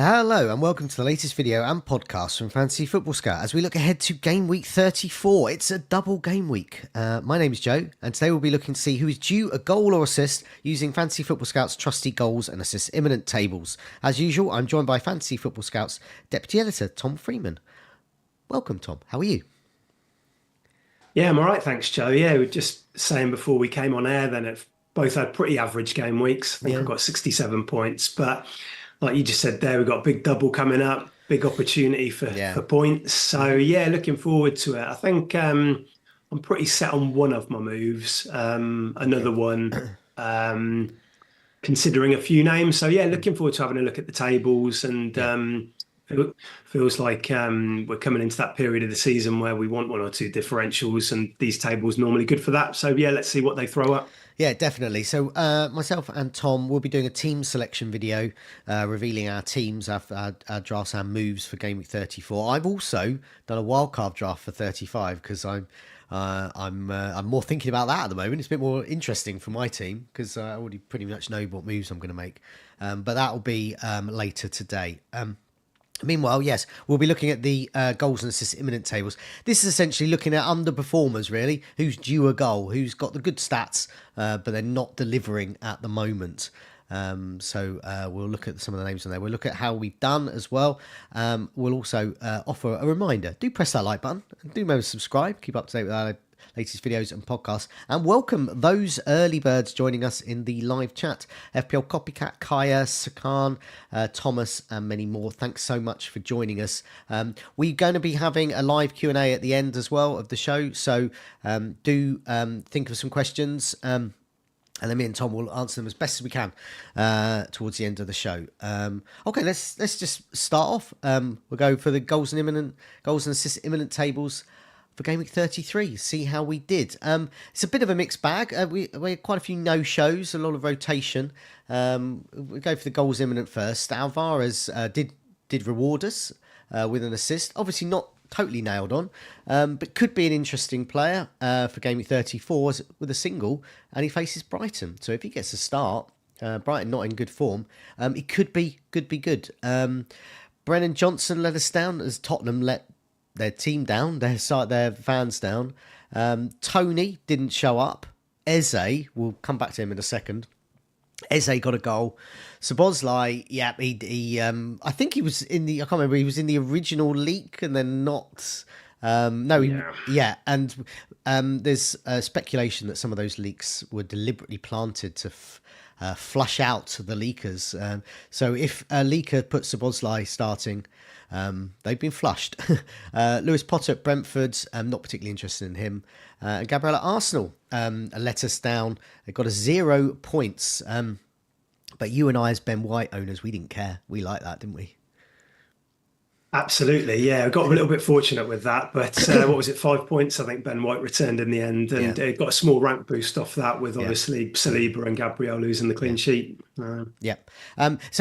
Hello and welcome to the latest video and podcast from Fantasy Football Scout as we look ahead to game week 34. It's a double game week. My name is Joe and today we'll be looking to see who is due a goal or assist using Fantasy Football Scout's trusty goals and assists imminent tables. As usual, I'm joined by Fantasy Football Scout's deputy editor, Tom Freeman. Welcome, Tom. How are you? Yeah, I'm all right, thanks, Joe. Yeah, we were just saying before we came on air then it both had pretty average game weeks. I think I've got 67 points, but like you just said there, we've got a big double coming up, big opportunity for points. So yeah, looking forward to it. I think I'm pretty set on one of my moves. Another one, considering a few names. So yeah, looking forward to having a look at the tables and it feels like we're coming into that period of the season where we want one or two differentials, and these tables normally good for that. So yeah, let's see what they throw up. Yeah, definitely. So myself and Tom will be doing a team selection video revealing our teams, our drafts, our moves for game week 34. I've also done a wildcard draft for 35 because I'm more thinking about that at the moment. It's a bit more interesting for my team because I already pretty much know what moves I'm going to make. But that will be later today. Meanwhile, yes, we'll be looking at the goals and assists imminent tables. This is essentially looking at underperformers, really, who's due a goal, who's got the good stats, but they're not delivering at the moment. So we'll look at some of the names on there. We'll look at how we've done as well. We'll also offer a reminder. Do press that like button and do remember to subscribe. Keep up to date with our latest videos and podcasts, and welcome those early birds joining us in the live chat. FPL Copycat, Kaya, Sakan, Thomas, and many more. Thanks so much for joining us. We're going to be having a live Q&A at the end as well of the show, so do think of some questions, and then me and Tom will answer them as best as we can towards the end of the show. Okay, let's just start off. We'll go for the goals and assists imminent tables for game week 33, see how we did. It's a bit of a mixed bag. We had quite a few no-shows, a lot of rotation. We'll go for the goals imminent first. Alvarez did reward us with an assist. Obviously not totally nailed on, but could be an interesting player for game week 34 with a single, and he faces Brighton. So if he gets a start, Brighton not in good form, it could be good. Brennan Johnson let us down as Tottenham let their team down, their fans down. Tony didn't show up. Eze, we'll come back to him in a second. Eze got a goal. Szoboszlai, yeah, he I think he was in the, I can't remember, he was in the original leak and then not. And there's speculation that some of those leaks were deliberately planted to flush out the leakers. So if a leaker put Szoboszlai starting, they've been flushed. Lewis Potter at Brentford, not particularly interested in him. Gabriel at Arsenal let us down. They got 0 points. But you and I, as Ben White owners, we didn't care. We liked that, didn't we? Absolutely, yeah. I got a little bit fortunate with that, but what was it, 5 points? I think Ben White returned in the end, and got a small rank boost off that with obviously Saliba and Gabriel losing the clean sheet. So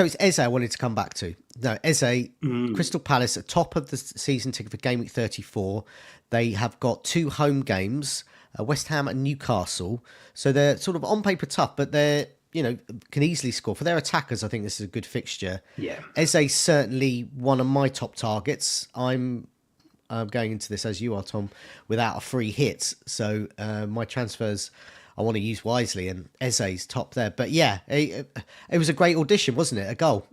it's Eze I wanted to come back to. No, Eze, Crystal Palace at top of the season ticket for game week 34. They have got 2 home games, West Ham and Newcastle. So they're sort of on paper tough, but they're, can easily score. For their attackers, I think this is a good fixture. Yeah. Eze's certainly one of my top targets. I'm going into this, as you are, Tom, without a free hit. So my transfers I want to use wisely, and Eze's top there. But yeah, it was a great audition, wasn't it? A goal.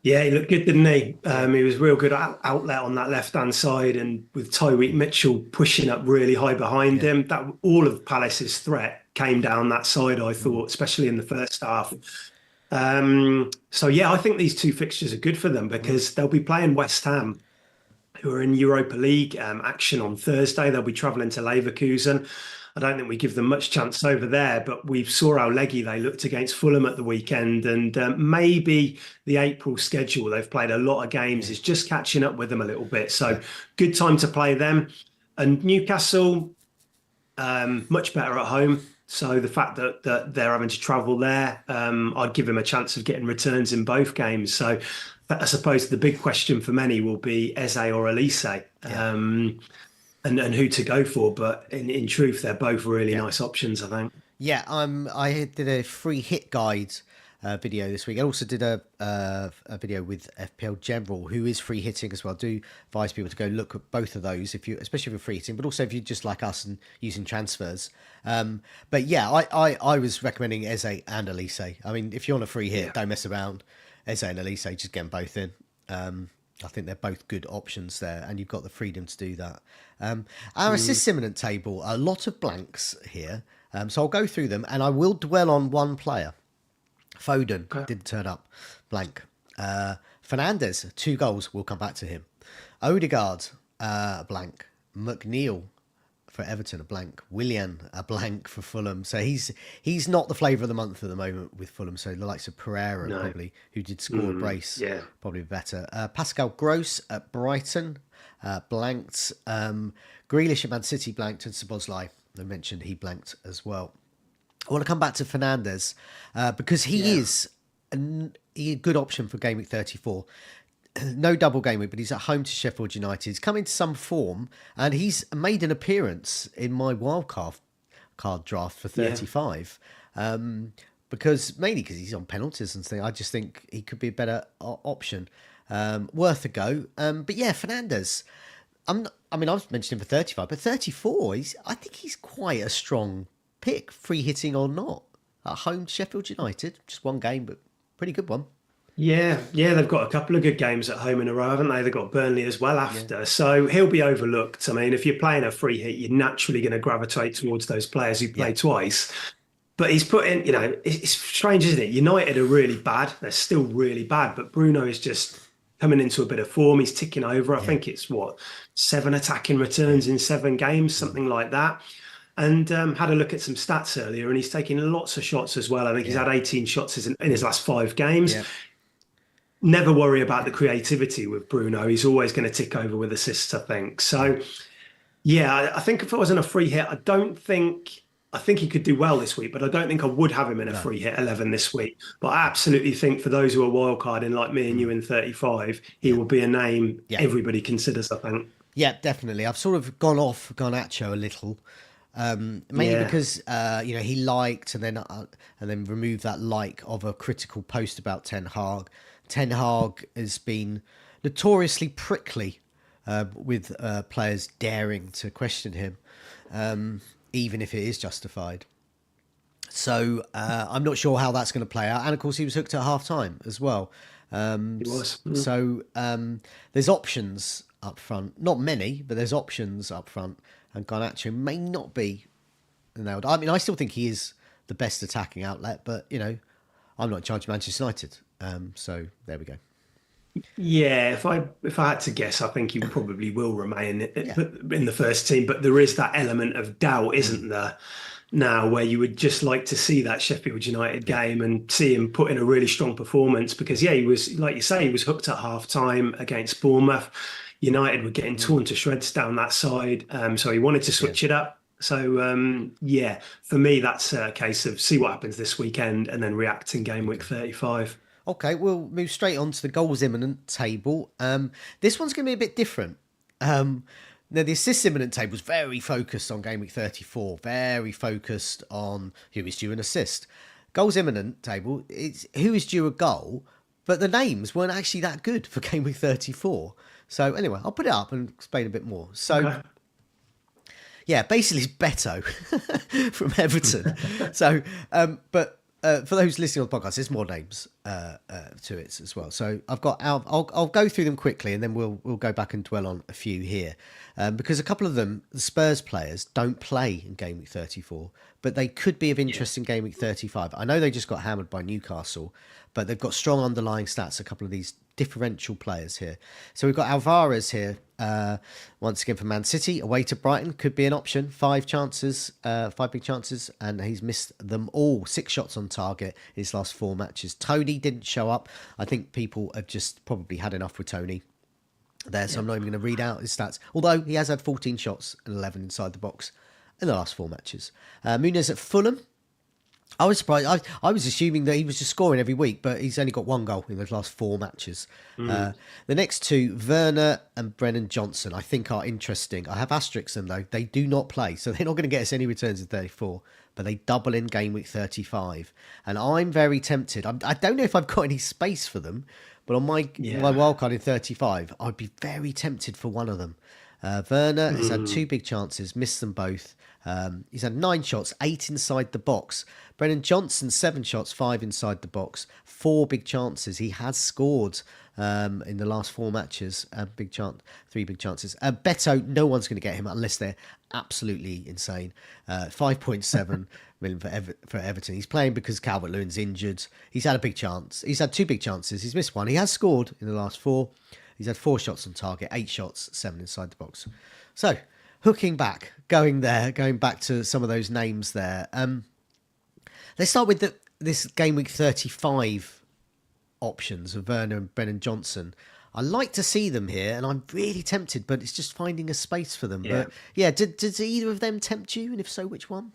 Yeah, he looked good, didn't he? He was real good outlet on that left-hand side, and with Tyreek Mitchell pushing up really high behind him, that all of Palace's threat came down that side, I thought, especially in the first half. So yeah, I think these 2 fixtures are good for them because they'll be playing West Ham, who are in Europa League action on Thursday. They'll be travelling to Leverkusen. I don't think we give them much chance over there, but we saw how leggy they looked against Fulham at the weekend, and maybe the April schedule, they've played a lot of games, is just catching up with them a little bit. So good time to play them. And Newcastle, much better at home. So the fact that they're having to travel there, I'd give him a chance of getting returns in both games. So I suppose the big question for many will be Eze or Elise. And who to go for, but in truth, they're both really nice options, I think. Yeah, I did a free hit guide video this week. I also did a video with FPL General, who is free hitting as well. I do advise people to go look at both of those, especially if you're free hitting, but also if you're just like us and using transfers. But yeah, I was recommending Eze and Elise. I mean, if you're on a free hit, don't mess around. Eze and Elise, just get them both in. I think they're both good options there, and you've got the freedom to do that. Our assists imminent table, a lot of blanks here. So I'll go through them, and I will dwell on one player. Foden didn't turn up, blank. Fernandez, 2 goals, we'll come back to him. Odegaard, blank. McNeil for Everton, a blank. Willian, a blank for Fulham. So he's not the flavour of the month at the moment with Fulham. So the likes of Pereira, probably, who did score a brace, probably better. Pascal Gross at Brighton, blanked. Grealish at Man City, blanked. And Szoboszlai, I mentioned, he blanked as well. I want to come back to Fernandez because he is a good option for Game Week 34. No double game week, but he's at home to Sheffield United. He's come into some form, and he's made an appearance in my wildcard draft for 35. Because he's on penalties and things. I just think he could be a better option. Worth a go. But yeah, Fernandez. I was mentioning him for 35, but 34. I think he's quite a strong pick, free hitting or not. At home to Sheffield United, just one game, but pretty good one. Yeah, they've got a couple of good games at home in a row, haven't they? They've got Burnley as well after. So he'll be overlooked. I mean, if you're playing a free hit, you're naturally going to gravitate towards those players who play twice. But he's put in, it's strange, isn't it? United are really bad. They're still really bad. But Bruno is just coming into a bit of form. He's ticking over. I think it's 7 attacking returns in 7 games, something like that. And had a look at some stats earlier, and he's taking lots of shots as well. I think he's had 18 shots in his last 5 games. Yeah. Never worry about the creativity with Bruno. He's always going to tick over with assists, I think. So, I think if I was in a free hit, I think he could do well this week, but I don't think I would have him in a free hit 11 this week. But I absolutely think for those who are wildcarding like me and you in 35, he will be a name everybody considers, I think. Yeah, definitely. I've sort of gone off Garnacho a little. Mainly because he liked and then removed that like of a critical post about Ten Hag. Ten Hag has been notoriously prickly with players daring to question him, even if it is justified. So I'm not sure how that's going to play out. And of course, he was hooked at half time as well. He was. So there's options up front. Not many, but there's options up front. And Garnacho may not be nailed. I mean, I still think he is the best attacking outlet, but, I'm not in charge of Manchester United. So there we go. Yeah, if I had to guess, I think he probably will remain in the first team. But there is that element of doubt, isn't there, now, where you would just like to see that Sheffield United game and see him put in a really strong performance. Because, he was, like you say, he was hooked at half-time against Bournemouth. United were getting torn to shreds down that side. So he wanted to switch it up. So, for me, that's a case of see what happens this weekend and then react in game week 35. Okay, we'll move straight on to the goals imminent table. This one's going to be a bit different. Now, the assists imminent table is very focused on game week 34, very focused on who is due an assist. Goals imminent table, it's who is due a goal, but the names weren't actually that good for game week 34. So anyway, I'll put it up and explain a bit more. So, basically it's Beto from Everton. So, but for those listening on the podcast, there's more names to it as well. So I'll go through them quickly, and then we'll go back and dwell on a few here, because a couple of them, the Spurs players, don't play in game week 34, but they could be of interest in game week 35. I know they just got hammered by Newcastle, but they've got strong underlying stats. A couple of these differential players here. So we've got Alvarez here, once again for Man City, away to Brighton, could be an option. 5 big chances, and he's missed them all. 6 shots on target in his last 4 matches. Tony didn't show up. I think people have just probably had enough with Tony there, so I'm not even going to read out his stats, although he has had 14 shots and 11 inside the box in the last 4 matches. Muniz at Fulham. I was surprised. I was assuming that he was just scoring every week, but he's only got one goal in those last four matches. Mm. The next two, Werner and Brennan Johnson, I think are interesting. I have asterisks them though. They do not play, so they're not going to get us any returns in 34, but they double in game week 35. And I'm very tempted. I don't know if I've got any space for them, but on my Yeah. wildcard in 35, I'd be very tempted for one of them. Werner has had two big chances, missed them both. He's had 9 shots, 8 inside the box. Brennan Johnson, 7 shots, 5 inside the box. 4 big chances. He has scored in the last 4 matches. 3 big chances. Beto, no one's going to get him unless they're absolutely insane. 5.7 million for Everton. He's playing because Calvert-Lewin's injured. He's had a big chance. He's had 2 big chances. He's missed one. He has scored in the last 4. He's had 4 shots on target, 8 shots, 7 inside the box. So, hooking back, going back to some of those names there. Let's start with this game week 35 options of Werner and Brennan Johnson. I like to see them here, and I'm really tempted, but it's just finding a space for them. Yeah. But yeah, did either of them tempt you? And if so, which one?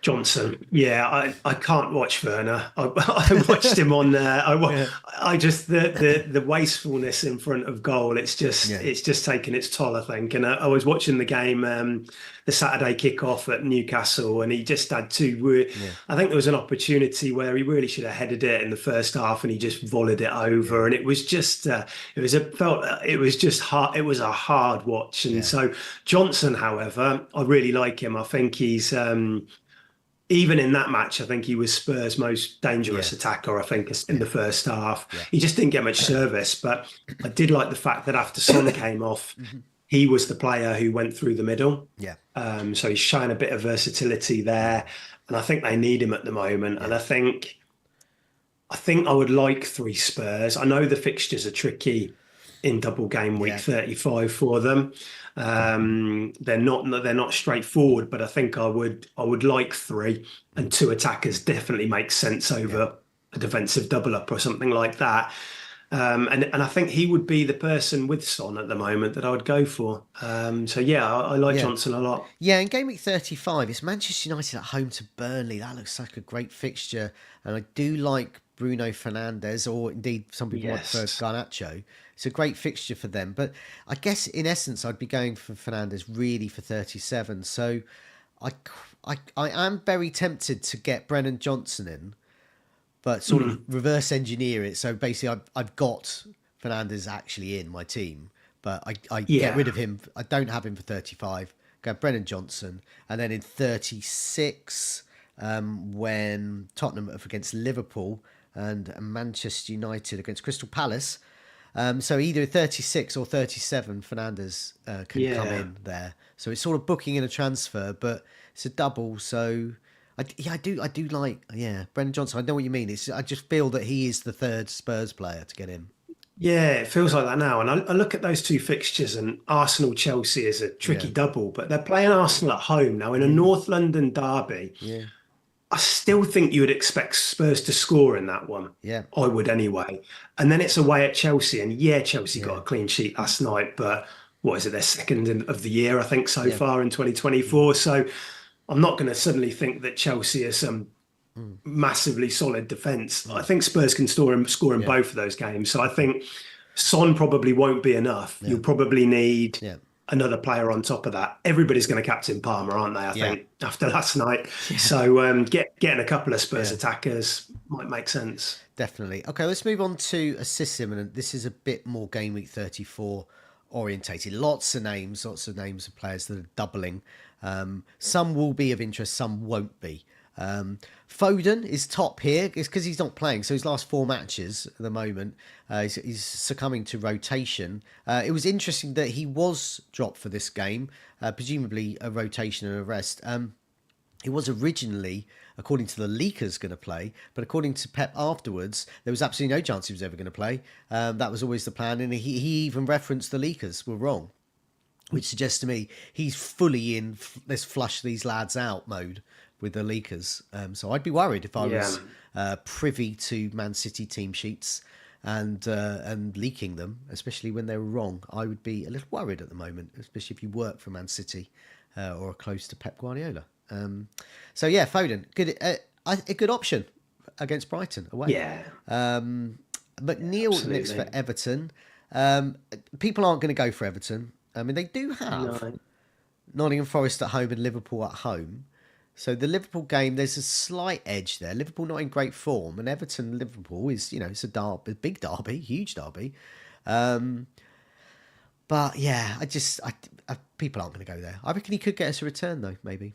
Johnson, yeah, I can't watch Werner. I watched him on there. Yeah. I just the wastefulness in front of goal. Yeah. It's just taken its toll, I think. And I was watching the game, the Saturday kickoff at Newcastle, and he just had two. I think there was an opportunity where he really should have headed it in the first half, and he just volleyed it over. And it was just it was just hard. It was a hard watch. And so Johnson, however, I really like him. I think he's. Even in that match, I think he was Spurs' most dangerous attacker, I think, in the first half. Yeah. He just didn't get much service, but I did like the fact that after Son came off, he was the player who went through the middle. Yeah. So he's showing a bit of versatility there, and I think they need him at the moment. And I think I would like 3 Spurs. I know the fixtures are tricky in double game week 35 for them. They're not straightforward, but I think I would like 3, and 2 attackers definitely makes sense over a defensive double up or something like that. And I think he would be the person with Son at the moment that I would go for. So yeah, I like Johnson a lot. Yeah, in game week 35, it's Manchester United at home to Burnley. That looks like a great fixture, and I do like Bruno Fernandes, or indeed some people want for Garnacho. It's a great fixture for them, but I guess in essence I'd be going for Fernandes really for 37. So I am very tempted to get Brennan Johnson in, but sort of reverse engineer it. So basically I've got Fernandes actually in my team, but I get rid of him. I don't have him for 35. Go Brennan Johnson, and then in 36, when Tottenham are against Liverpool and Manchester United against Crystal Palace. So either 36 or 37, Fernandes can come in there. So it's sort of booking in a transfer, but it's a double. So I do like Brendan Johnson. I know what you mean. I just feel that he is the third Spurs player to get in. Yeah, it feels like that now. And I look at those 2 fixtures, and Arsenal Chelsea is a tricky double, but they're playing Arsenal at home now in a North London derby. Yeah. I still think you would expect Spurs to score in that one. Yeah. I would anyway. And then it's away at Chelsea. And Chelsea got a clean sheet last night, but what is it? Their second of the year, I think, so far in 2024. So I'm not going to suddenly think that Chelsea is some massively solid defence. I think Spurs can score in both of those games. So I think Son probably won't be enough. You'll probably need another player on top of that. Everybody's going to captain Palmer, aren't they? I think after last night. So getting a couple of Spurs attackers might make sense. Definitely. Okay, let's move on to Assist Imminent. This is a bit more game week 34 orientated. Lots of names of players that are doubling. Some will be of interest, some won't be. Foden is top here. It's because he's not playing. So his last 4 matches at the moment, he's succumbing to rotation. It was interesting that he was dropped for this game, presumably a rotation and a rest. He was originally, according to the leakers, going to play, but according to Pep afterwards, there was absolutely no chance he was ever going to play. That was always the plan, and he even referenced the leakers were wrong, which suggests to me he's fully in let's flush these lads out mode with the leakers. So I'd be worried if I was privy to Man City team sheets and leaking them, especially when they were wrong. I would be a little worried at the moment, especially if you work for Man City or are close to Pep Guardiola. So yeah, Foden, good. a good option against Brighton away. Yeah, McNeil next for absolutely. Everton. People aren't going to go for Everton. I mean, they do have No. Nottingham Forest at home and Liverpool at home. So the Liverpool game, there's a slight edge there. Liverpool not in great form, and Everton Liverpool is, it's a derby, a big derby, huge derby. But yeah, people aren't going to go there. I reckon he could get us a return though, maybe.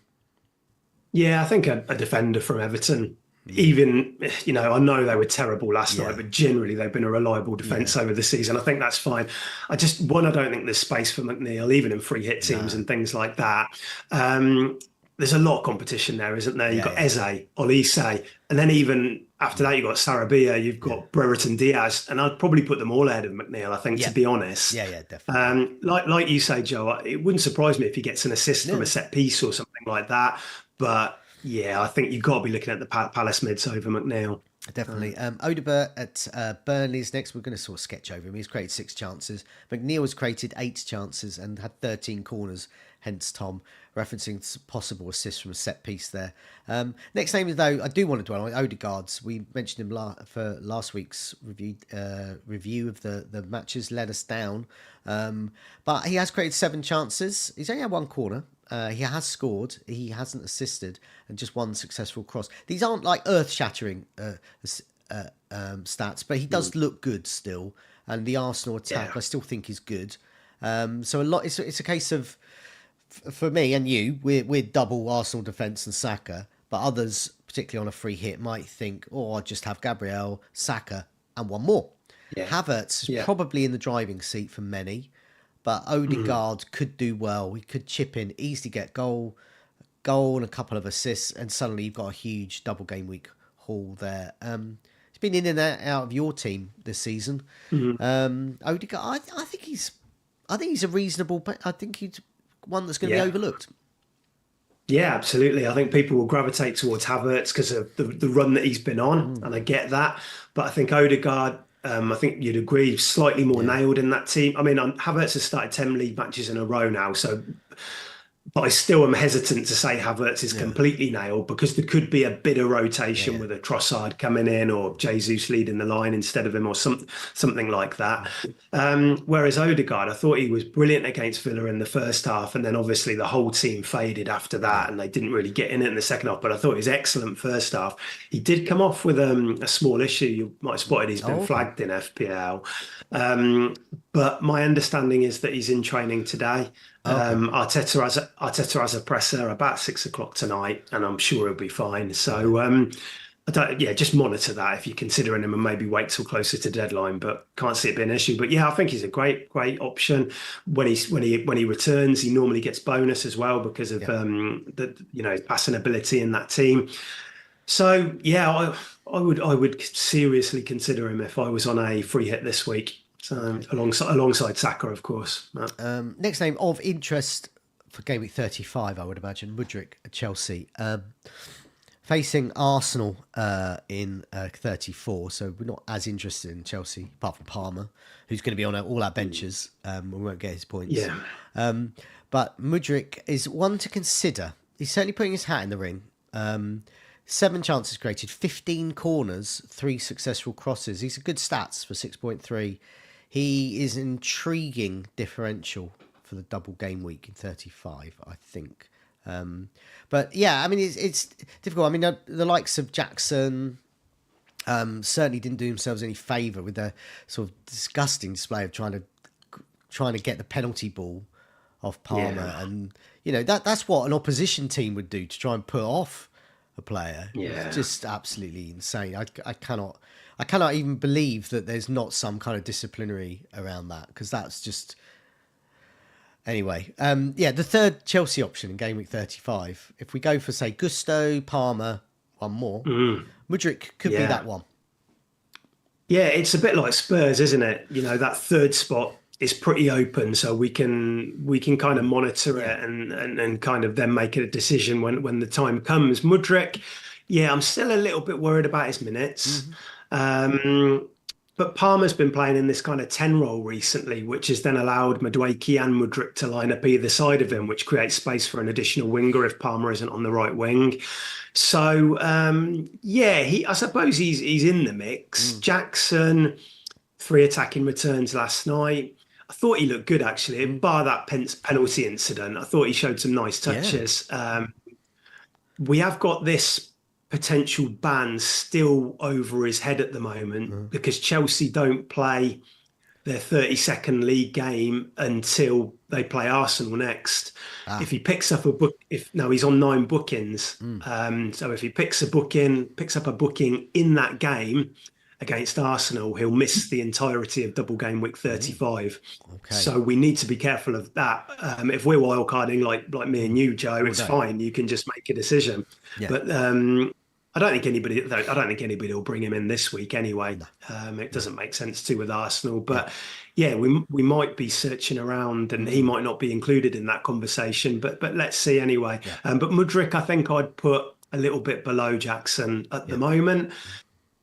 Yeah, I think a defender from Everton, Mm. even, I know they were terrible last night, Yeah, but generally they've been a reliable yeah, defence over the season. I think that's fine. I don't think there's space for McNeil, even in free hit teams no, and things like that. Um, there's a lot of competition there, isn't there? You've yeah, got yeah, Eze, Olise, and then even after that, you've got Sarabia, you've yeah, got Brereton Diaz, and I'd probably put them all ahead of McNeil, I think, to yeah, be honest. yeah, yeah, definitely. Like you say, Joe, it wouldn't surprise me if he gets an assist from a No, set piece or something like that. But yeah, I think you've got to be looking at the Palace mids over McNeil. definitely. Odegaard at Burnley's next. We're going to sort of sketch over him. He's created 6 chances. McNeil has created 8 chances and had 13 corners. Hence, Tom referencing possible assists from a set piece there. Next name, though, I do want to dwell on Odegaard's. We mentioned him for last week's review of the matches. Let us down, but he has created 7 chances. He's only had 1 corner. He has scored, he hasn't assisted, and just 1 successful cross. These aren't like earth-shattering stats, but he does look good still. And the Arsenal attack, Yeah. I still think is good. So a lot. It's a case of for me and you, we're double Arsenal defence and Saka, but others, particularly on a free hit, might think, oh, I'll just have Gabriel, Saka, and one more. Yeah. Havertz is Yeah. probably in the driving seat for many, but Mm. Odegaard could do well. He could chip in, easily get and a couple of assists, and suddenly you've got a huge double game week haul there. He's been in and out of your team this season. Mm. Odegaard, I think he's a reasonable. I think he's one that's going to be Yeah. overlooked. Yeah, absolutely. I think people will gravitate towards Havertz because of the run that he's been on, Mm, and I get that. But I think Odegaard, I think you'd agree, slightly more yeah, nailed in that team. I mean, Havertz has started 10 league matches in a row now, so but I still am hesitant to say Havertz is yeah, completely nailed because there could be a bit of yeah, rotation yeah. with a Trossard coming in or Jesus leading the line instead of him or something like that. Whereas Odegaard, I thought he was brilliant against Villa in the first half, and then obviously the whole team faded after Yeah. that, and they didn't really get in it in the second half. But I thought he was excellent first half. He did come off with a small issue. You might have spotted he's been Oh, okay. flagged in FPL. Um, but my understanding is that he's in training today. Okay. Arteta has a presser about 6 o'clock tonight, and I'm sure he'll be fine. Okay. So I don't, yeah, just monitor that if you're considering him, and maybe wait till closer to deadline. But can't see it being an issue. But yeah, I think he's a great option. When he returns, he normally gets bonus as well because of Yeah. his passing ability in that team. So yeah, I would seriously consider him if I was on a free hit this week. So Okay. alongside Saka, of course. Next name of interest for game week 35, I would imagine. Mudryk at Chelsea. Facing Arsenal in 34, so we're not as interested in Chelsea, apart from Palmer, who's going to be on all our benches. We won't get his points. Yeah, But Mudryk is one to consider. He's certainly putting his hat in the ring. 7 chances created, 15 corners, 3 successful crosses. These are good stats for 6.3. He is an intriguing differential for the double game week in 35, I think. But yeah, I mean, it's difficult. I mean, the likes of Jackson certainly didn't do themselves any favour with their sort of disgusting display of trying to get the penalty ball off Palmer, yeah, and that's what an opposition team would do to try and put off a player. It's yeah. just absolutely insane. I cannot even believe that there's not some kind of disciplinary around that, because that's just anyway. Yeah, the third Chelsea option in game week 35. If we go for say Gusto, Palmer, one more, Mm, Mudryk could be yeah. that one. Yeah, it's a bit like Spurs, isn't it? That third spot is pretty open, so we can kind of monitor Yeah. it and kind of then make a decision when the time comes. Mudryk, yeah, I'm still a little bit worried about his minutes. Hmm. Um, but Palmer's been playing in this kind of 10 role recently, which has then allowed Madueke and Mudryk to line up either side of him, which creates space for an additional winger if Palmer isn't on the right wing. So yeah, I suppose he's in the mix. Jackson, 3 attacking returns last night. I thought he looked good actually, bar that penalty incident. I thought he showed some nice touches. We have got this potential ban still over his head at the moment because Chelsea don't play their 32nd league game until they play Arsenal next. If he picks up a book, he's on 9 bookings. So if he picks up a booking in that game against Arsenal, he'll miss the entirety of double game week 35. Okay. So we need to be careful of that. If we're wildcarding like me and you, Joe, it's fine. You can just make a decision. Yeah. But I don't think anybody will bring him in this week anyway. It doesn't make sense to with Arsenal. But yeah, we might be searching around, and he might not be included in that conversation. But let's see anyway. But Mudryk, I think I'd put a little bit below Jackson at the moment.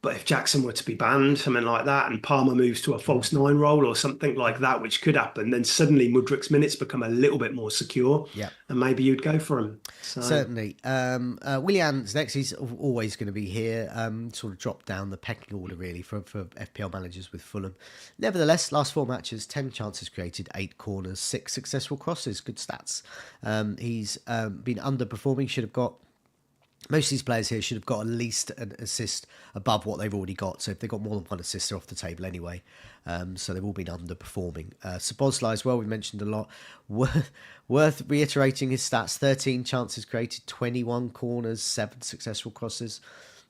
But if Jackson were to be banned, something like that, and Palmer moves to a false 9 role or something like that, which could happen, then suddenly Mudryk's minutes become a little bit more secure, and maybe you'd go for him. So. Certainly. Willian's next. He's always going to be here. Sort of dropped down the pecking order, really, for FPL managers with Fulham. Nevertheless, last 4 matches, 10 chances created, 8 corners, 6 successful crosses. Good stats. He's been underperforming, should have got... Most of these players here should have got at least an assist above what they've already got. So if they've got more than 1 assist, they're off the table anyway. So they've all been underperforming. Szoboszlai as well, we mentioned a lot. Worth reiterating his stats. 13 chances created, 21 corners, 7 successful crosses.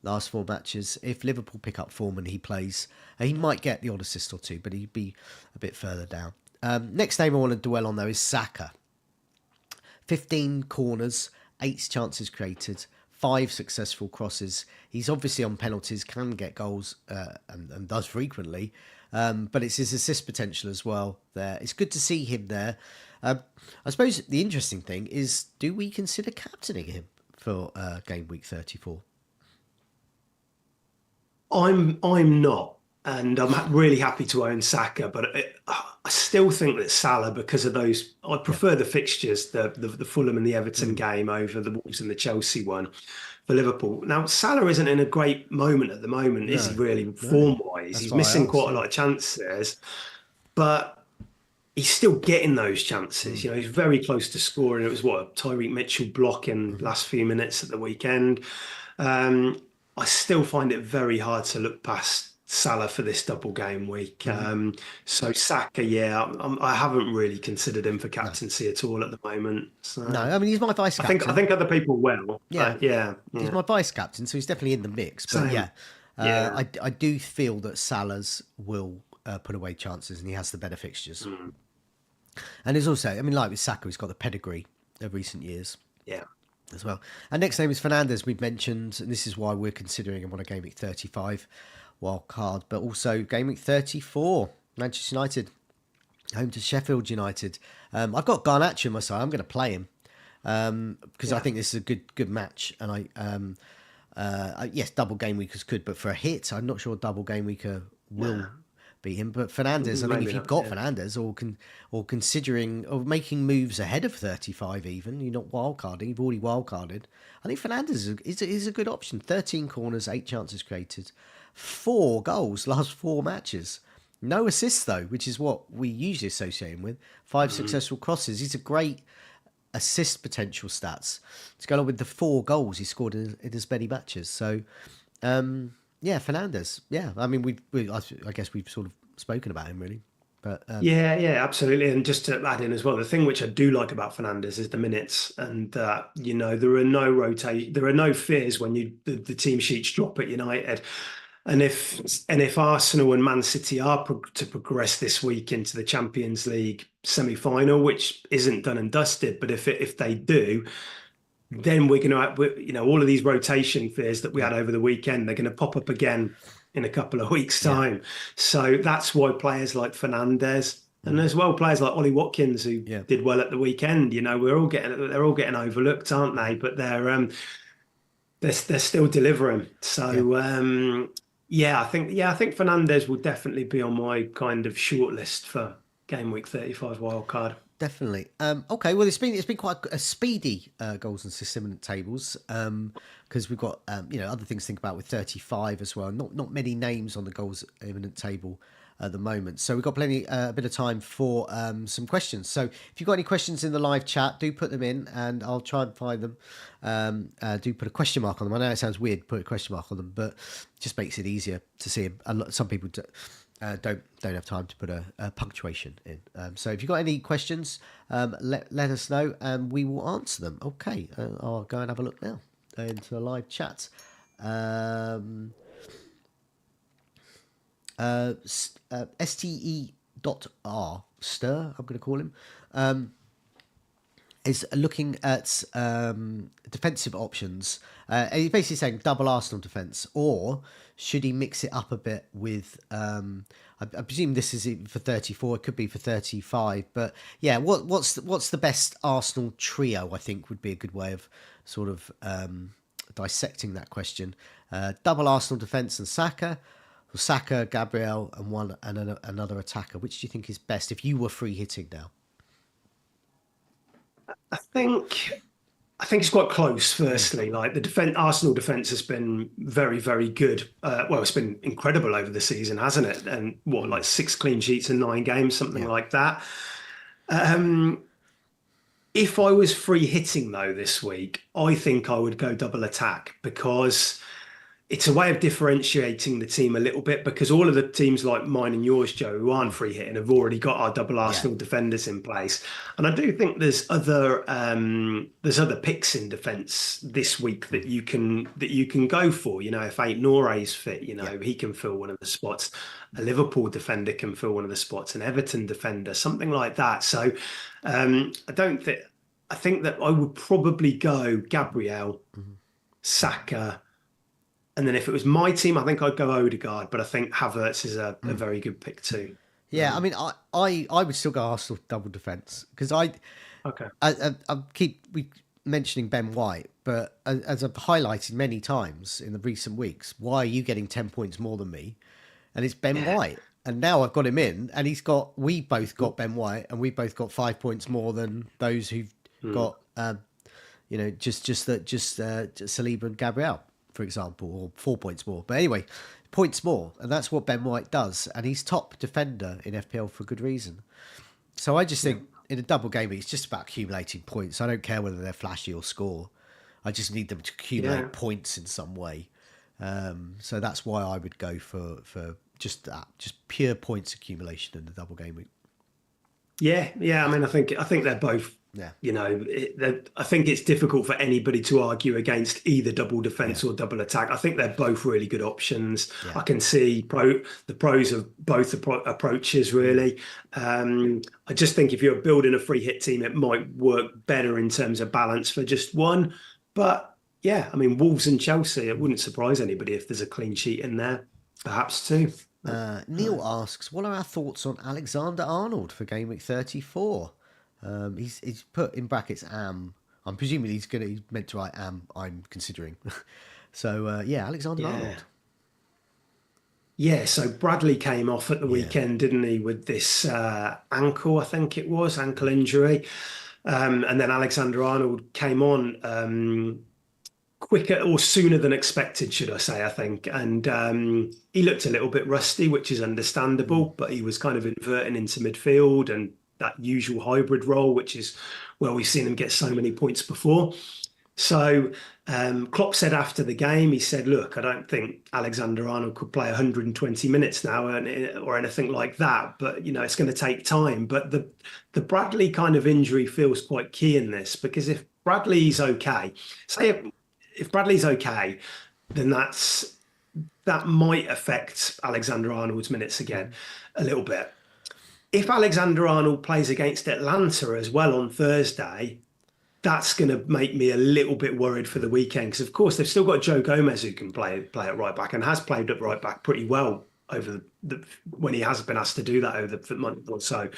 Last 4 matches. If Liverpool pick up form and he plays, he might get the odd assist or 2, but he'd be a bit further down. Next name I want to dwell on, though, is Saka. 15 corners, 8 chances created, 5 successful crosses. He's obviously on penalties, can get goals, and does frequently. But it's his assist potential as well there. It's good to see him there. I suppose the interesting thing is, do we consider captaining him for game week 34? I'm not. And I'm really happy to own Saka, but I still think that Salah, because of those, I prefer the fixtures, the Fulham and the Everton game over the Wolves and the Chelsea one for Liverpool. Now, Salah isn't in a great moment at the moment, is he really, form-wise? He's missing quite a lot of chances, but he's still getting those chances. You know, he's very close to scoring. It was a Tyreek Mitchell block in the last few minutes at the weekend. I still find it very hard to look past Salah for this double game week. So Saka, I haven't really considered him for captaincy at all at the moment. So, no, I mean, he's my vice captain. I think other people will. Yeah. He's my vice captain, so he's definitely in the mix. But I do feel that Salah's will put away chances, and he has the better fixtures. And there's also, I mean, like with Saka, he's got the pedigree of recent years. Yeah. As well. And next name is Fernandes, we've mentioned, and this is why we're considering him on a game week 35 wild card, but also game week 34, Manchester United, home to Sheffield United. I've got Garnacho in my side. I'm going to play him because I think this is a good match. And yes, double game week is good, but for a hit, I'm not sure double game weeker will beat him. But Fernandes, I think if you've got Fernandes or considering or making moves ahead of 35, even you're not wildcarding, you've already wildcarded. I think Fernandes is a good option. 13 corners, 8 chances created, 4 goals last 4 matches. No assists though, which is what we usually associate him with. 5 successful crosses. He's a great assist potential stats to go along with the 4 goals he scored in as many matches. So, Fernandes. Yeah, I mean, I guess we've sort of spoken about him really. But yeah, absolutely. And just to add in as well, the thing which I do like about Fernandes is the minutes, and there are no fears when the team sheets drop at United. And if Arsenal and Man City are to progress this week into the Champions League semi-final, which isn't done and dusted, but if they do, then we're going to have, all of these rotation fears that we had over the weekend, they're going to pop up again in a couple of weeks' time. So that's why players like Fernandes and as well players like Ollie Watkins, who did well at the weekend, they're all getting overlooked, aren't they? But they're still delivering. So I think Fernandez will definitely be on my kind of short list for game week 35 wildcard. Definitely. Okay. Well, it's been quite a speedy goals and assist imminent tables because we've got other things to think about with 35 as well. Not many names on the goals imminent table at the moment, so we've got plenty a bit of time for some questions. So if you've got any questions in the live chat, do put them in, and I'll try and find them. Do put a question mark on them. I know it sounds weird to put a question mark on them, but it just makes it easier to see. Some people don't have time to put a punctuation in. So if you've got any questions, let us know and we will answer them. Okay, I'll go and have a look now into the live chat. STE.R Stir, I'm going to call him, is looking at defensive options. He's basically saying double Arsenal defence, or should he mix it up a bit with? I presume this is for 34. It could be for 35, but yeah, what's the best Arsenal trio? I think would be a good way of sort of dissecting that question. Double Arsenal defence and Saka. Saka, Gabriel, and another attacker. Which do you think is best if you were free hitting now? I think it's quite close. Firstly, like Arsenal defense has been very, very good. Well, it's been incredible over the season, hasn't it? And what, like 6 clean sheets in 9 games, something like that. If I was free hitting though this week, I think I would go double attack because it's a way of differentiating the team a little bit, because all of the teams like mine and yours, Joe, who aren't free hitting, have already got our double Arsenal defenders in place. And I do think there's other picks in defence this week that you can go for. You know, if Nore's fit, he can fill one of the spots. A Liverpool defender can fill one of the spots, an Everton defender, something like that. So I think that I would probably go Gabriel, Saka. And then if it was my team, I think I'd go Odegaard, but I think Havertz is a very good pick too. Yeah, I mean, I would still go Arsenal double defence because I keep mentioning Ben White, but as I've highlighted many times in the recent weeks, why are you getting 10 points more than me? And it's Ben White. And now I've got him in, and we both got Ben White, and we both got 5 points more than those who've got, just Saliba and Gabriel, for example, or 4 points more. But anyway, points more, and that's what Ben White does, and he's top defender in FPL for good reason. So I just think in a double game, it's just about accumulating points. I don't care whether they're flashy or score. I just need them to accumulate points in some way. So that's why I would go for just that, just pure points accumulation in the double game week. Yeah. I mean, I think they're both. Yeah. I think it's difficult for anybody to argue against either double defense or double attack. I think they're both really good options. I can see the pros of both approaches, really. I just think if you're building a free hit team, it might work better in terms of balance for just one. But yeah, I mean, Wolves and Chelsea, it wouldn't surprise anybody if there's a clean sheet in there, perhaps too. Neil asks, what are our thoughts on Alexander-Arnold for game week 34? He's put in brackets I'm presuming he's meant to write I'm considering. So Alexander-Arnold. Yeah, so Bradley came off at the weekend, didn't he, with this ankle, I think it was, ankle injury. And then Alexander-Arnold came on quicker or sooner than expected, should I say, I think. And he looked a little bit rusty, which is understandable, but he was kind of inverting into midfield and that usual hybrid role, which is where we've seen him get so many points before. So Klopp said after the game, he said, look, I don't think Alexander-Arnold could play 120 minutes now or anything like that, but, it's going to take time. But the Bradley kind of injury feels quite key in this, because if Bradley's okay, if Bradley's okay, then that might affect Alexander-Arnold's minutes again a little bit. If Alexander-Arnold plays against Atlanta as well on Thursday, that's going to make me a little bit worried for the weekend, because of course they've still got Joe Gomez who can play at right back and has played at right back pretty well over when he has been asked to do that over the month or so.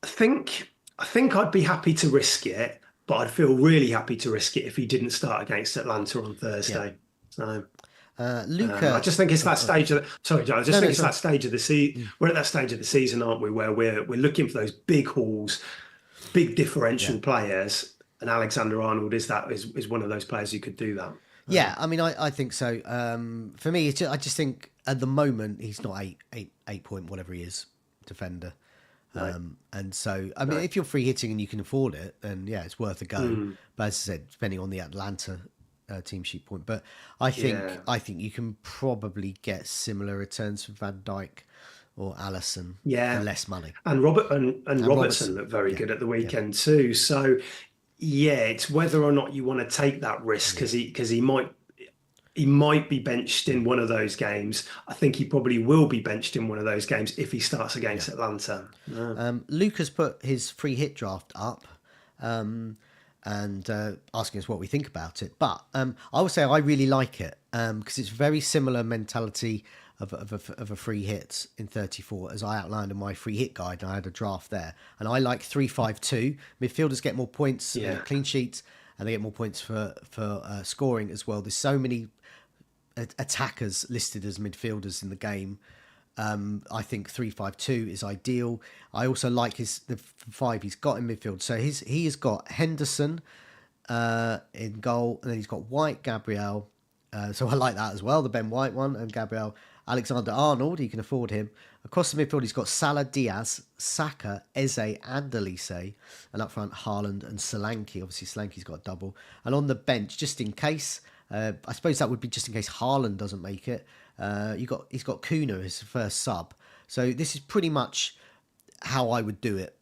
I think I'd be happy to risk it, but I'd feel really happy to risk it if he didn't start against Atlanta on Thursday. So I Luca. just think it's that stage of sorry, John. I just No, think no, it's sorry. that stage of the we're at that stage of the season, aren't we, where we're looking for those big hauls, big Yeah. differential players, and Alexander Arnold is one of those players who could do that. Yeah, I mean, I think so. For me, I just think at the moment he's not 8 point whatever he is defender. No, And so, I mean, no. if you're free hitting and you can afford it, then yeah, it's worth a go. Mm, But as I said, depending on the Atlanta team sheet point, but yeah, I think you can probably get similar returns for Van Dijk or Allison for yeah. less money. And and And Robertson Robertson, looked very yeah, good at the yeah, weekend too. So yeah, it's whether or not you want to take that risk yeah. because he might be benched in one of those games. I think he probably will be benched in one of those games if he starts Yeah. against Atlanta. Lucas put his free hit draft up, and asking us what we think about it. But I would say I really like it because it's very similar mentality of a free hit in 34 as I outlined in my free hit guide. And I had a draft there, and I like 3-5-2. Midfielders get more points, Yeah, clean sheets, and they get more points for scoring as well. There's so many attackers listed as midfielders in the game. I think 3-5-2 is ideal. I also like the five he's got in midfield. So he has got Henderson in goal, and then he's got White, Gabriel. So I like that as well, the Ben White one, and Gabriel. Alexander Arnold, he can afford him. Across the midfield, he's got Salah, Diaz, Saka, Eze, and Elise. And up front, Haaland and Solanke. Obviously, Solanke's got a double. And on the bench, just in case, I suppose that would be just in case Haaland doesn't make it. He's got Kuna as the first sub. So this is pretty much how I would do it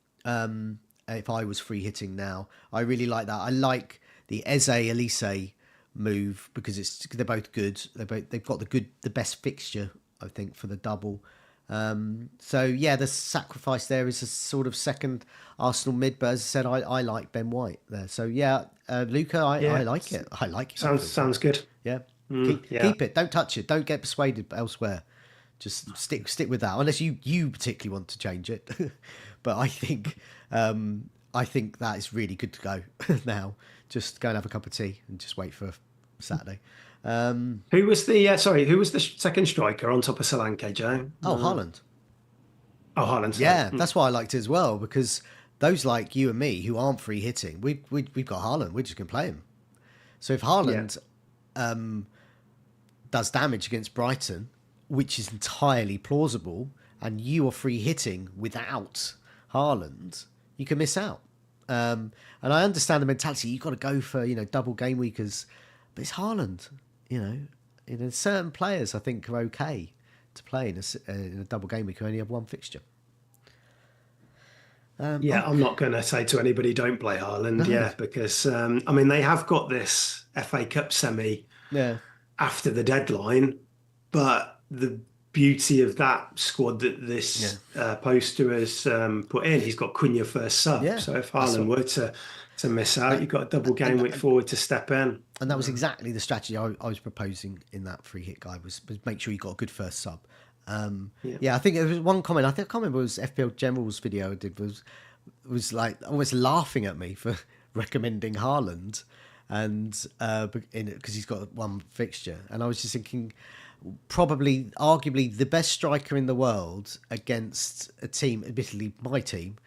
if I was free hitting now. I really like that. I like the Eze Elise move because they're both good. They've got the best fixture, I think, for the double. So yeah, the sacrifice there is a sort of second Arsenal mid, but as I said, I like Ben White there. So yeah, Luca, I yeah. like it. I like it. Sounds good. Yeah, Yeah. keep it. Don't touch it. Don't get persuaded elsewhere. Just stick with that, unless you particularly want to change it. But I think that is really good to go now. Just go and have a cup of tea and just wait for Saturday. Who was the Who was the second striker on top of Solanke, Joe? Oh, Haaland. Oh, Haaland. Sorry. Yeah, that's why I liked it as well, because those like you and me who aren't free hitting, we've got Haaland. We're just gonna play him. So if Yeah. Haaland does damage against Brighton, which is entirely plausible, and you are free hitting without Haaland, you can miss out. And I understand the mentality. You've got to go for double game weekers, but it's Haaland. Certain players I think are okay to play in a double game week who only have one fixture. Yeah, I'm not going to say to anybody don't play Haaland, No. yeah, because I mean they have got this FA Cup semi Yeah, after the deadline, but the beauty of that squad that this poster has put in, he's got Cunha first sub. yeah. So if That's Haaland what, were to miss out, you've got a double game week forward to step in. and that was exactly the strategy I was proposing in that free hit guide was make sure you got a good first sub. Yeah, I think there was one comment. I can't remember, it was FPL General's video I did was like almost laughing at me for recommending Haaland, and because he's got one fixture, and I was just thinking, probably arguably the best striker in the world against a team, admittedly my team,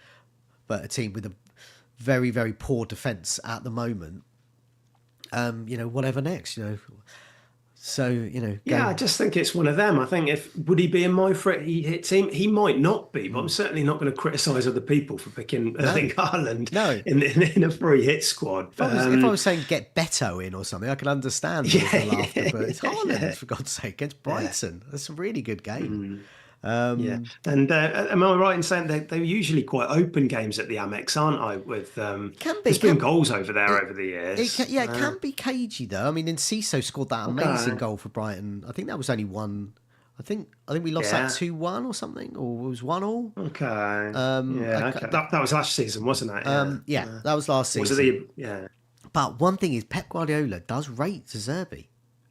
but a team with a very, very poor defence at the moment. Whatever next, So Yeah, I just think it's one of them. I think would he be in my free hit team? He might not be, but I'm certainly not going to criticise other people for picking Erling Haaland No. in a free hit squad. If I was saying get Beto in or something, I can understand the laughter, but it's Haaland, for God's sake, against Brighton. That's a really good game. Yeah, and am I right in saying they're usually quite open games at the Amex, aren't I? With there's been goals over there over the years. It can be cagey though. I mean, Enciso scored that amazing goal for Brighton. I think that was only one. I think we lost that 2-1 or something, or it was 1-1. Okay. Okay. That was last season, wasn't it? That was last season. Was it But one thing is, Pep Guardiola does rate De Zerbi,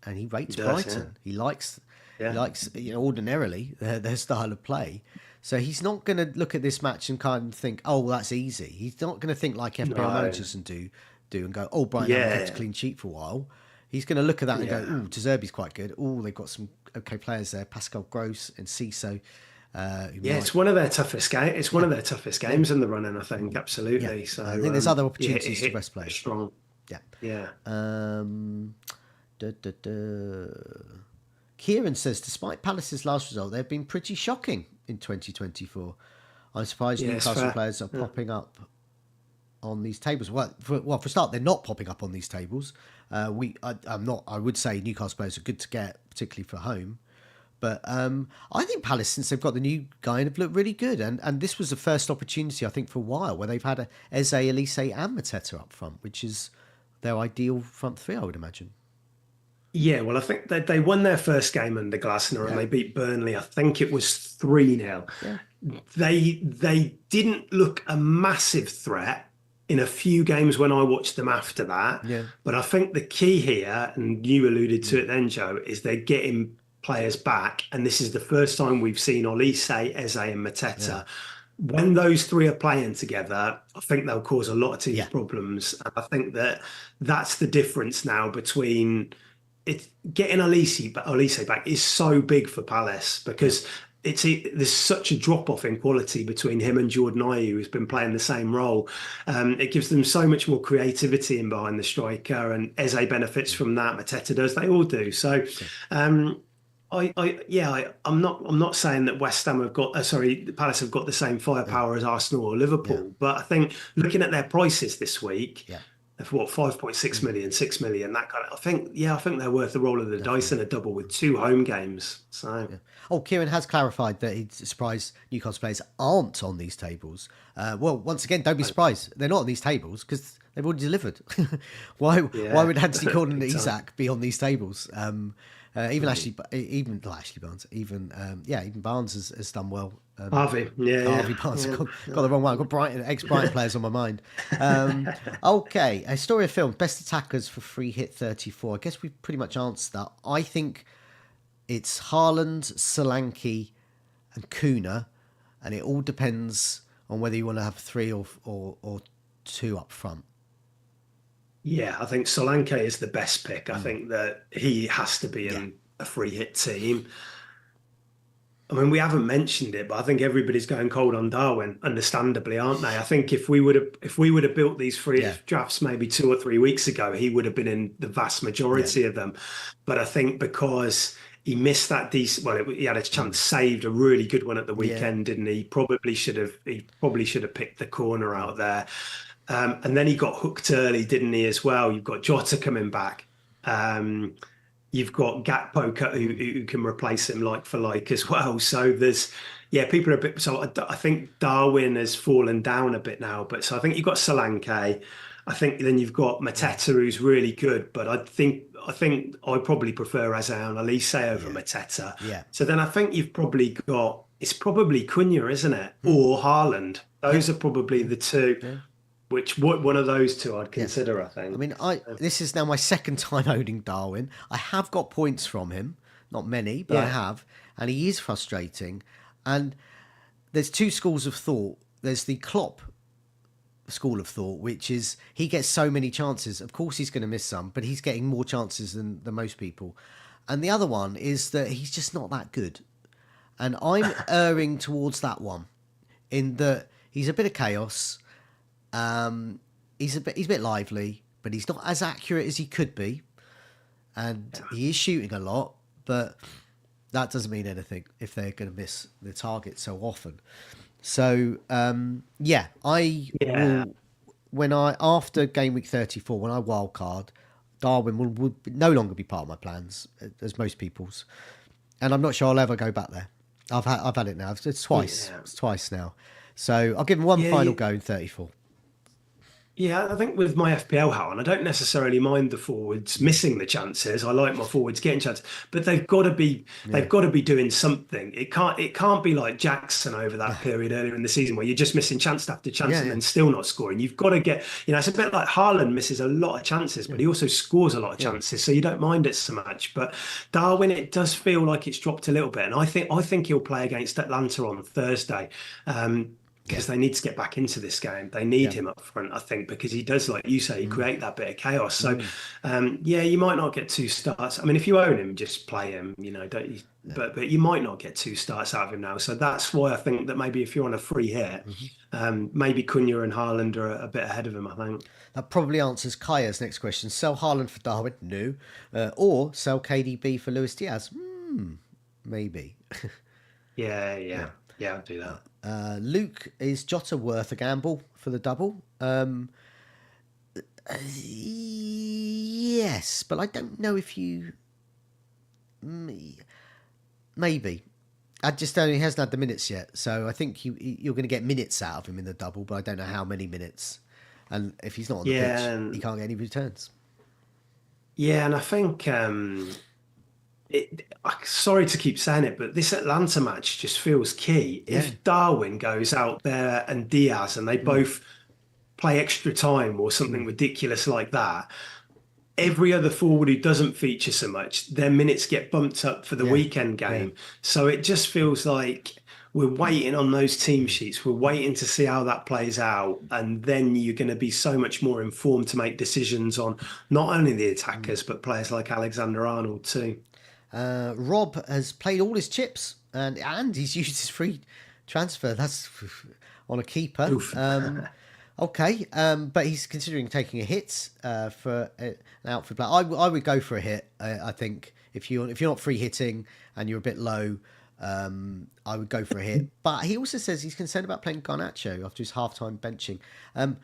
and he rates Brighton. He likes ordinarily their style of play. So he's not going to look at this match and kind of think, oh, well, that's easy. He's not going to think like FPL managers and do and go, oh, Brighton haven't kept a clean sheet for a while. He's going to look at that and go, Yeah. "Ooh, De Zerbi's quite good. Ooh, they've got some okay players there. Pascal Gross and Ciso, who Yeah, might, it's one of their toughest game. It's one yeah, of their toughest yeah, games in the running, I think. yeah. Absolutely. I So think there's other yeah, it opportunities to hit rest players. strong. Yeah. Yeah. Um, duh, duh, duh. Kieran says, despite Palace's last result, they've been pretty shocking in 2024. I'm surprised Yeah, it's Newcastle fair. players are Yeah. popping up on these tables. Well, for a start, they're not popping up on these tables. I'm not. I would say Newcastle players are good to get, particularly for home. But I think Palace, since they've got the new guy, have looked really good. And this was the first opportunity, I think, for a while where they've had Eze, Elise, and Mateta up front, which is their ideal front three, I would imagine. Yeah, well, I think they won their first game under Glasner and Yeah, they beat Burnley. I think it was 3-0. yeah, They didn't look a massive threat in a few games when I watched them after that. yeah, But I think the key here, and you alluded to mm, it then, Joe, is they're getting players back. And this is the first time we've seen Olise, Eze, and yeah, Mateta. When those three are playing together, I think they'll cause a lot of teams yeah, problems. And I think that's the difference now between it's getting Olise back is so big for Palace yeah, because there's such a drop off in quality between him and Jordan Ayew, who's been playing the same role. It gives them so much more creativity in behind the striker, and Eze benefits from that. Mateta does; they all do. So, yeah, um, I'm not saying that West Ham have got, Palace have got the same yeah, firepower as Arsenal or yeah, Liverpool, but I think looking at their prices this week yeah, for what 5.6 mm, million, 6 million, that kind of. I think they're worth the roll of the dice definitely. in a double with two home games. So Yeah. Oh, Kieran has clarified that he's surprised Newcastle players aren't on these tables. Well, once again, don't be surprised. They're not on these tables because they've already delivered. Why yeah, would Anthony Gordon and big time. Isak be on these tables? Even Ashley Barnes, even Barnes has done well. Harvey, yeah, Harvey yeah, Barnes yeah, got the wrong one. I've got Brighton, ex-Brighton players on my mind. Okay, a story of film. Best attackers for free hit 34. I guess we've pretty much answered that. I think it's Haaland, Solanke, and Kuna, and it all depends on whether you want to have three or two up front. yeah. I think Solanke is the best pick. I think that he has to be Yeah, in a free hit team. I mean, we haven't mentioned it, but I think everybody's going cold on Darwin, understandably, aren't they? I think if we would have built these free yeah, hit drafts maybe 2 or 3 weeks ago, he would have been in the vast yeah, majority of them. But I think because he missed that decent, well, he had a chance, mm, saved a really good one at the yeah, weekend, didn't he? He probably should have picked the corner out there. And then he got hooked early, didn't he, as well? You've got Jota coming back. Um, You've got Gakpo mm, who can replace him like for like as well. So yeah, people are a bit. So I think Darwin has fallen down a bit now. But so I think you've got Solanke. I think then you've got mm, Mateta who's really good. But I think I probably prefer Eze and Elise over yeah, Mateta. yeah, So then I think you've probably got it's probably Cunha, isn't it, mm, or Haaland? yeah, Those are probably yeah, the two. yeah, Which one of those two I'd yeah. consider? I I think. mean, this is now my second time owning Darwin. I have got points from him, not many, but I Yeah. have, and he is frustrating. And there's two schools of thought. There's the Klopp school of thought, which is he gets so many chances. Of course, he's going to miss some, but he's getting more chances than most people. And the other one is that he's just not that good. And I'm erring towards that one in that he's a bit of chaos. He's a bit lively, but he's not as accurate as he could be, and he is shooting a lot, but that doesn't mean anything if they're going to miss the target so often. So yeah, I Yeah. will when I after game week 34 when I wildcard, Darwin will no longer be part of my plans as most people's, and I'm not sure I'll ever go back there. I've had it now. It's twice. Yeah. It's twice now. So I'll give him one Yeah. final go in 34. Yeah, I think with my FPL hat on, I don't necessarily mind the forwards missing the chances. I like my forwards getting chances, but they've got to be Yeah. they've got to be doing something. It can't be like Jackson over that period earlier in the season where you're just missing chance after chance Yeah, and yeah, then still not scoring. You've got to it's a bit like Haaland misses a lot of chances, yeah, but he also scores a lot of yeah. chances, so you don't mind it so much. But Darwin, it does feel like it's dropped a little bit, and I think he'll play against Atlanta on Thursday. because they need to get back into this game. They need Yeah. him up front, I think, because he does, like you say, he Mm. create that bit of chaos. So, yeah, you might not get 2 starts. I mean, if you own him, just play him. Don't you? But you might not get 2 starts out of him now. So that's why I think that maybe if you're on a free hit, maybe Cunha and Haaland are a bit ahead of him, I think. That probably answers Kaya's next question. Sell Haaland for Darwin? No. Or sell KDB for Luis Diaz? Maybe. Yeah, I'll do that. Luke, is Jota worth a gamble for the double? Yes, but I don't know if you... Maybe. I just don't. He hasn't had the minutes yet, so I think you're going to get minutes out of him in the double, but I don't know how many minutes. And if he's not on the pitch, he can't get any returns. Yeah, and I think sorry to keep saying it, but this Atlanta match just feels key. Yeah. If Darwin goes out there and Diaz and they both play extra time or something ridiculous like that, every other forward who doesn't feature so much, their minutes get bumped up for the weekend game. So it just feels like we're waiting on those team sheets. We're waiting to see how that plays out. And then you're going to be so much more informed to make decisions on not only the attackers, but players like Alexander-Arnold too. Rob has played all his chips and he's used his free transfer. That's on a keeper. Okay, but he's considering taking a hit for an outfield player. I would go for a hit. I think if you're not free hitting and you're a bit low, I would go for a hit. But he also says he's concerned about playing Garnacho after his halftime benching. I'm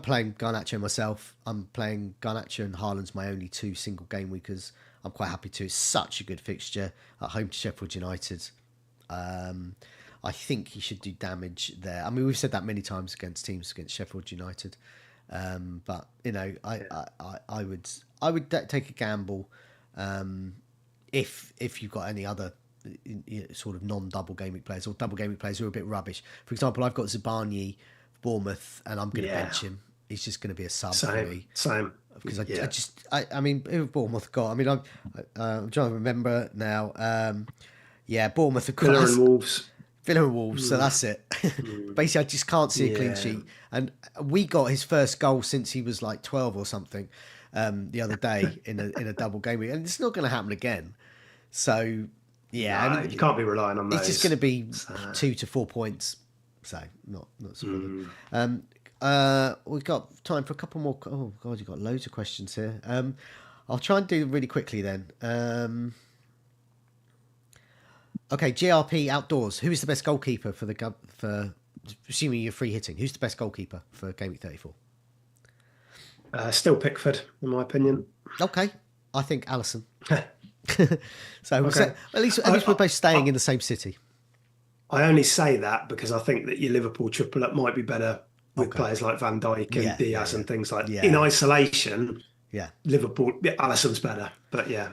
playing Garnacho myself. I'm playing Garnacho and Haaland's my only 2 single game weekers. I'm quite happy to. It's such a good fixture at home to Sheffield United. I think he should do damage there. I mean, we've said that many times against teams against Sheffield United, but I would take a gamble if you've got any other sort of non-double game week players or double game week players who are a bit rubbish. For example, I've got Zabani, Bournemouth, and I'm going to bench him. He's just going to be a sub for me. Same. Because I mean, who have Bournemouth got? I mean, I'm trying to remember now. Bournemouth have got Villa and Wolves, so that's it. Basically, I just can't see a clean sheet. And we got his first goal since he was like 12 or something the other day in a double game week, and it's not going to happen again. So I mean, you can't be relying on those. It's just going to be 2 to 4 points. So not so good. We've got time for a couple more. Oh God, you've got loads of questions here. I'll try and do them really quickly then. Okay, GRP Outdoors. Who is the best goalkeeper for assuming you're free hitting? Who's the best goalkeeper for Game Week 34? Still Pickford, in my opinion. Okay, I think Alisson. So at least we're both staying in the same city. I only say that because I think that your Liverpool triple up might be better with players like Van Dijk and Diaz and things like that. In isolation. Yeah, Liverpool. Alisson's better, but yeah.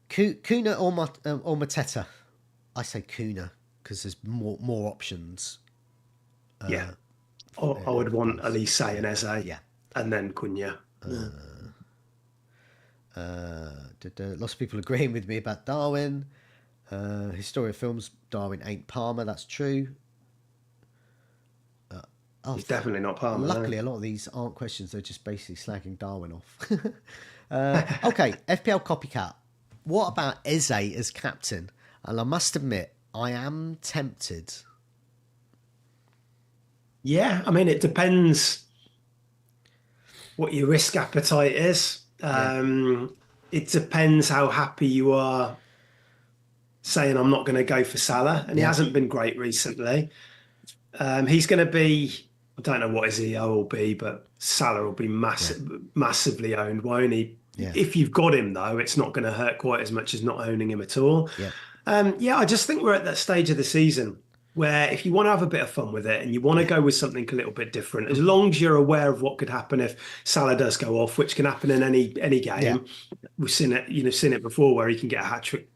Kuna or Mateta? I say Kuna because there's more options. I would want Elise and Eze. And then Cunha. Lots of people agreeing with me about Darwin. Historia Films, Darwin ain't Palmer. That's true. He's definitely not Palmer. Luckily, a lot of these aren't questions. They're just basically slagging Darwin off. Okay, FPL Copycat. What about Eze as captain? And I must admit, I am tempted. Yeah, I mean, it depends what your risk appetite is. It depends how happy you are saying, I'm not going to go for Salah. And he hasn't been great recently. He's going to be... I don't know what his EO will be, but Salah will be massively owned, won't he? Yeah. If you've got him, though, it's not going to hurt quite as much as not owning him at all. I just think we're at that stage of the season where if you want to have a bit of fun with it and you want to go with something a little bit different, as long as you're aware of what could happen if Salah does go off, which can happen in any game. Yeah. We've seen it before where he can get a hat-trick,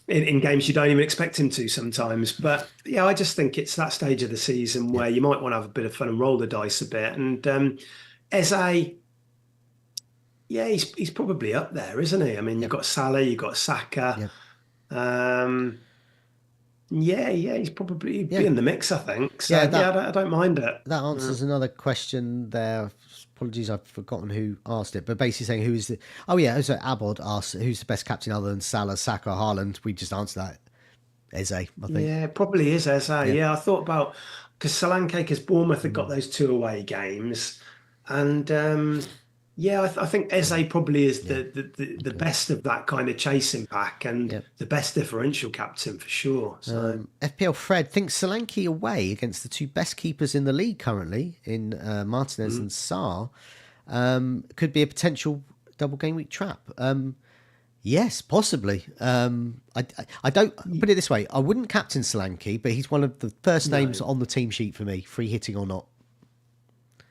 in games you don't even expect him to sometimes. But I just think it's that stage of the season where you might want to have a bit of fun and roll the dice a bit. And Eze, Yeah, he's probably up there, isn't he? I mean, you've Yep. got Salah, you've got Saka. Yep. Um, yeah, he's probably he'd be Yeah. in the mix, I think. Yeah. So yeah, I don't mind it. That answers another question there. Apologies, I've forgotten who asked it, but basically saying who is the. Oh yeah, so Abod asked who's the best captain other than Salah, Saka, Haaland. We just answered that. Eze, I think. Yeah, it probably is Eze. Yeah. Yeah, I thought about because Solanke, because Bournemouth had got Mm, those two away games, and yeah, I think Eze probably is yeah. the Okay. best of that kind of chasing pack and Yeah. the best differential captain for sure. So FPL Fred thinks Solanke away against the two best keepers in the league currently in Martinez and Sarr could be a potential double game week trap. Yes, possibly. I don't put it this way. I wouldn't captain Solanke, but he's one of the first names no, on the team sheet for me, free hitting or not.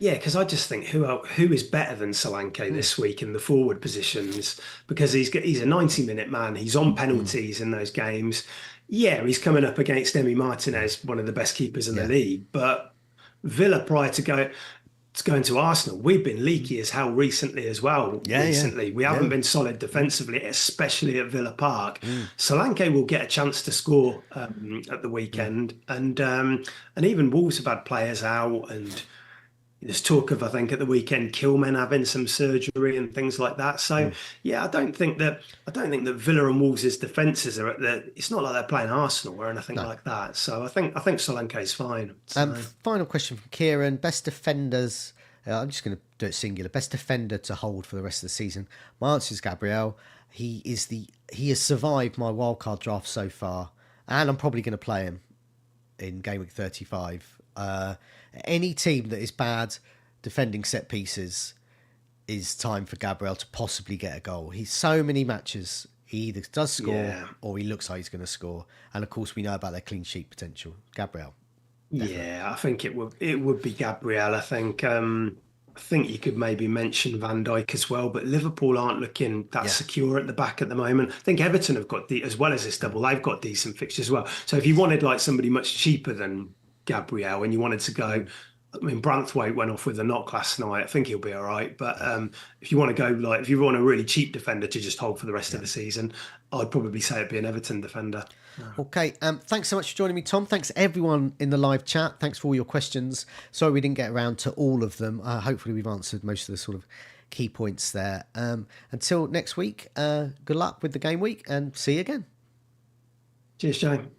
yeah, because I just think who is better than Solanke Mm, this week in the forward positions because he's a 90-minute man. He's on mm, penalties in those games. Yeah, he's coming up against Emi mm. Martinez, one of the best keepers in the Yeah. league. But Villa prior to going to Arsenal, we've been leaky as hell recently as well. Yeah, yeah, Recently, we haven't yeah. been solid defensively, especially at Villa Park. Mm, Solanke will get a chance to score at the mm, weekend, and even Wolves have had players out and. There's talk of, I think, at the weekend, Kilman having some surgery and things like that. So, mm. yeah, I don't think that Villa and Wolves' defences are at the. It's not like they're playing Arsenal or anything No. like that. So I think Solanke's fine. So Final question from Kieran. Best defenders. I'm just going to do it singular. Best defender to hold for the rest of the season. My answer is Gabriel. He has survived my wildcard draft so far, and I'm probably going to play him in game week 35. Any team that is bad defending set pieces is time for Gabriel to possibly get a goal. He's so many matches. He either does score yeah, or he looks like he's going to score. And of course, we know about their clean sheet potential. Gabriel, definitely. yeah, I think it would be Gabriel. I think you could maybe mention Van Dijk as well, but Liverpool aren't looking that Yeah. secure at the back at the moment. I think Everton have got as well as this double, they've got decent fixtures as well. So if you wanted like somebody much cheaper than Gabriel and you wanted to go, I mean, Branthwaite went off with a knock last night. I think he'll be all right. But if you want to go like if you want a really cheap defender to just hold for the rest of Yeah. the season, I'd probably say it'd be an Everton defender. Okay. Thanks so much for joining me, Tom. Thanks everyone in the live chat. Thanks for all your questions. Sorry we didn't get around to all of them. Hopefully we've answered most of the sort of key points there. Until next week, good luck with the game week and see you again. Cheers, Jane.